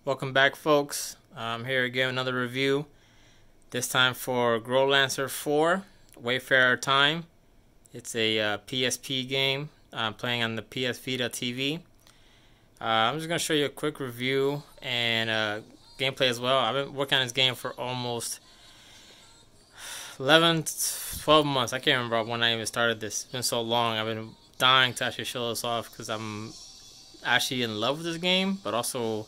Welcome back, folks. I'm here again with another review. This time for Growlanser 4, Wayfarer of Time. It's a PSP game. I'm playing on the PS Vita TV. I'm just going to show you a quick review and gameplay as well. I've been working on this game for almost 11, 12 months. I can't remember when I even started this. It's been so long. I've been dying to actually show this off because I'm actually in love with this game, but also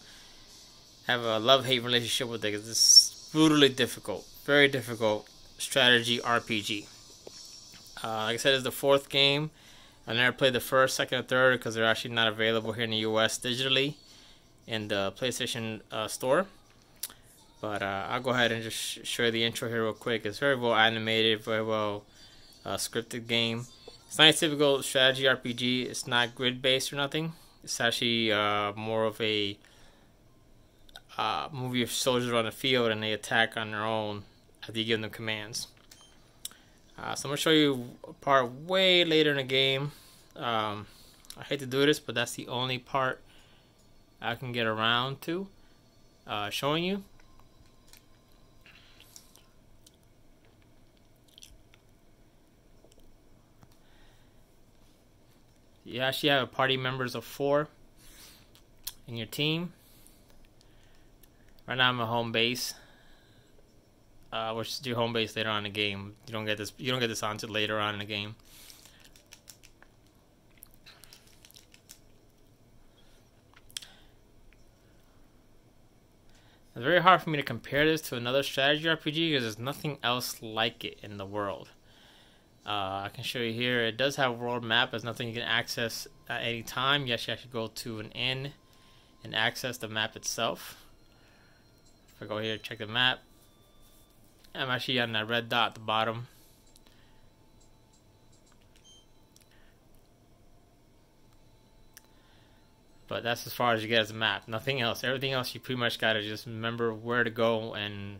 have a love-hate relationship with it because it's brutally difficult, very difficult strategy RPG. Like I said, it's the fourth game. I never played the first, second, or third because they're actually not available here in the US digitally in the PlayStation store. But I'll go ahead and just show you the intro here real quick. It's very well animated, very well scripted game. It's not a typical strategy RPG. It's not grid-based or nothing. It's actually more of a move your soldiers on the field and they attack on their own after you give them commands. So I'm going to show you a part way later in the game. I hate to do this, but that's the only part I can get around to showing you. You actually have a party members of 4 in your team. Right now I'm at home base, which is your home base later on in the game. You don't get this on until later on in the game. It's very hard for me to compare this to another strategy RPG because there's nothing else like it in the world. I can show you here. It does have a world map. There's nothing you can access at any time. You actually have to go to an inn and access the map itself. If I go here, check the map. I'm actually on that red dot at the bottom. But that's as far as you get as a map. Nothing else. Everything else you pretty much gotta just remember where to go and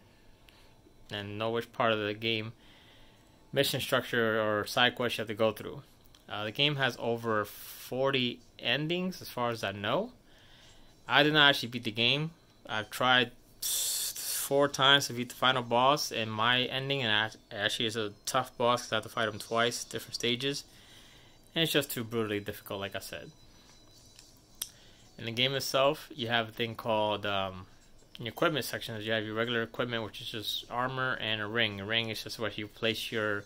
know which part of the game mission structure or side quest you have to go through. The game has over 40 endings as far as I know. I did not actually beat the game. I've tried 4 times to beat the final boss, and my ending, and actually is a tough boss because I have to fight him twice, different stages, and it's just too brutally difficult, like I said. In the game itself, you have a thing called in your equipment section. You have your regular equipment, which is just armor and a ring. A ring is just where you place your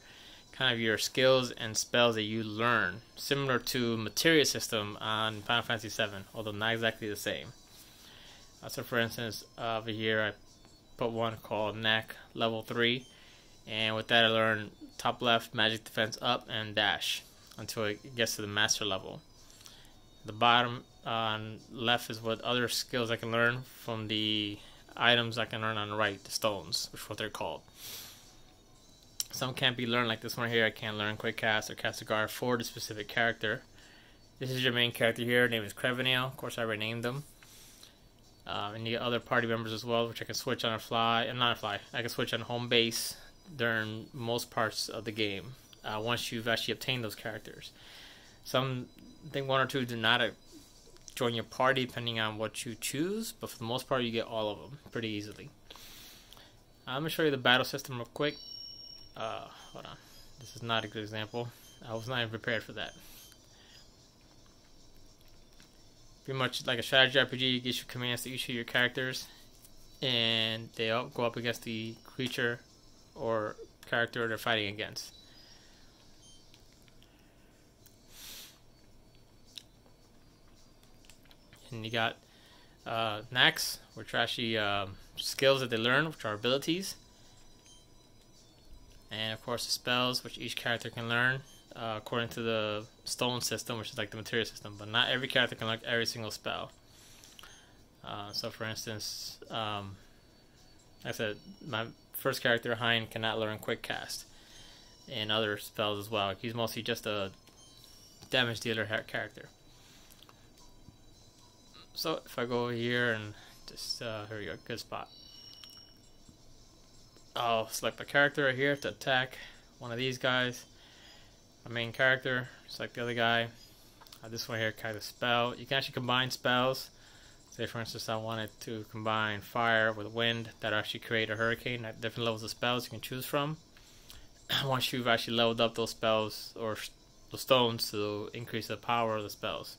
kind of your skills and spells that you learn, similar to materia system on Final Fantasy VII, although not exactly the same. So for instance, over here I put one called Knack level 3, and with that I learn top left, magic defense up, and dash until it gets to the master level. The bottom on left is what other skills I can learn from the items I can learn on the right, the stones, which is what they're called. Some can't be learned, like this one here. I can't learn quick cast or cast a guard for the specific character. This is your main character here. Her name is Crevenale. Of course, I already named them. And you get other party members as well, which I can switch on a fly. And not a fly. I can switch on home base during most parts of the game. Once you've actually obtained those characters. Some, I think 1 or 2 do not join your party depending on what you choose, but for the most part you get all of them pretty easily. I'm going to show you the battle system real quick. Hold on. This is not a good example. I was not even prepared for that. Pretty much like a strategy RPG, you get your commands to each of your characters, and they all go up against the creature or character they're fighting against. And you got knacks, which are actually skills that they learn, which are abilities. And of course the spells, which each character can learn according to the stone system, which is like the materia system. But not every character can learn every single spell. So for instance, like I said, my first character, Hein, cannot learn quick cast. And other spells as well. He's mostly just a damage dealer character. So if I go over here and just, here we go, good spot. I'll select my character right here to attack one of these guys. My main character, select the other guy. This one here, kind of spell. You can actually combine spells. Say for instance I wanted to combine fire with wind, that actually create a hurricane at different levels of spells you can choose from. Once you've actually leveled up those spells or the stones to increase the power of the spells.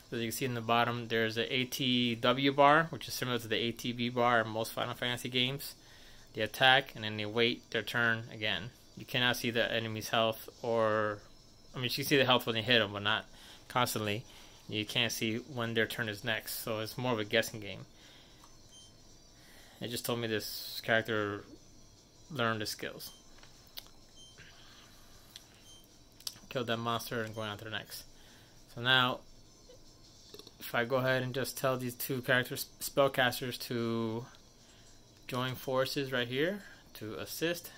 So you can see in the bottom there's an ATW bar, which is similar to the ATB bar in most Final Fantasy games. They attack and then they wait their turn again. You cannot see the enemy's health, or I mean you can see the health when they hit them, but not constantly. You can't see when their turn is next, so it's more of a guessing game. It just told me this character learned the skills. Killed that monster and going on to the next. So now, if I go ahead and just tell these two characters, spellcasters, to join forces right here to assist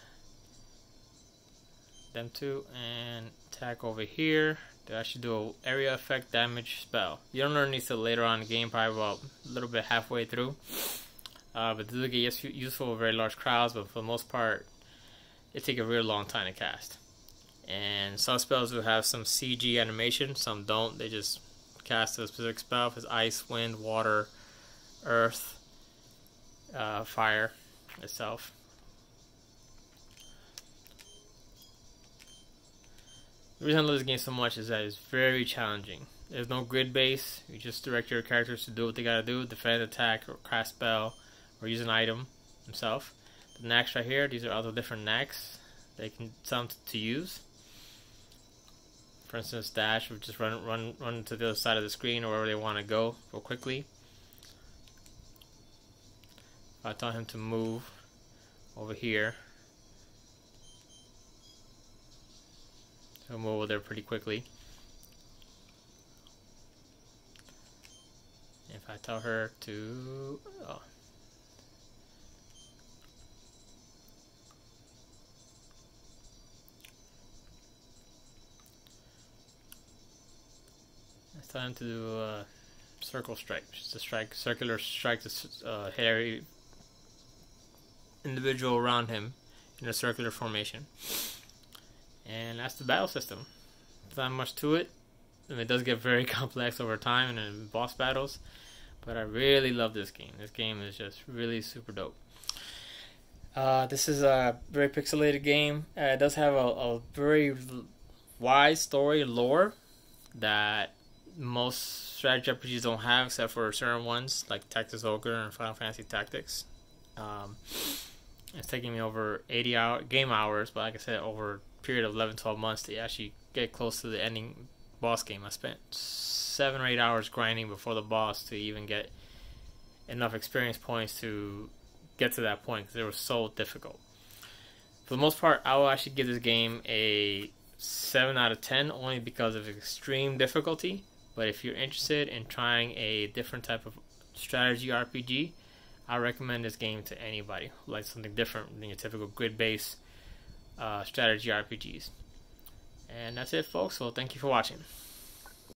them two and attack over here. They actually do an area effect damage spell. You don't learn these till later on in the game, probably about a little bit halfway through. But they do get useful with very large crowds, but for the most part, it takes a real long time to cast. And some spells will have some CG animation, some don't. They just cast a specific spell. If it's ice, wind, water, earth, fire itself. The reason I love this game so much is that it's very challenging. There's no grid base. You just direct your characters to do what they gotta do: defend, attack, or cast spell, or use an item themselves. The knacks right here, these are all the different knacks they can tell them to use. For instance, dash would just run to the other side of the screen or wherever they want to go quickly. If I tell him to move over here, he'll move over there pretty quickly. If I tell her to, it's time to do a circle strike, which is a circular strike to hit every individual around him in a circular formation. And that's the battle system. There's not much to it. I mean, it does get very complex over time and in boss battles, but I really love this game. This game is just really super dope. This is a very pixelated game. It does have a very wide story lore that most strategy RPGs don't have, except for certain ones like Tactics Ogre and Final Fantasy Tactics. It's taking me over 80 game hours, but like I said, over a period of 11-12 months to actually get close to the ending boss game. I spent 7 or 8 hours grinding before the boss to even get enough experience points to get to that point, because it was so difficult. For the most part, I will actually give this game a 7 out of 10 only because of extreme difficulty. But if you're interested in trying a different type of strategy RPG, I recommend this game to anybody who likes something different than your typical grid-based strategy RPGs. And that's it, folks. So thank you for watching.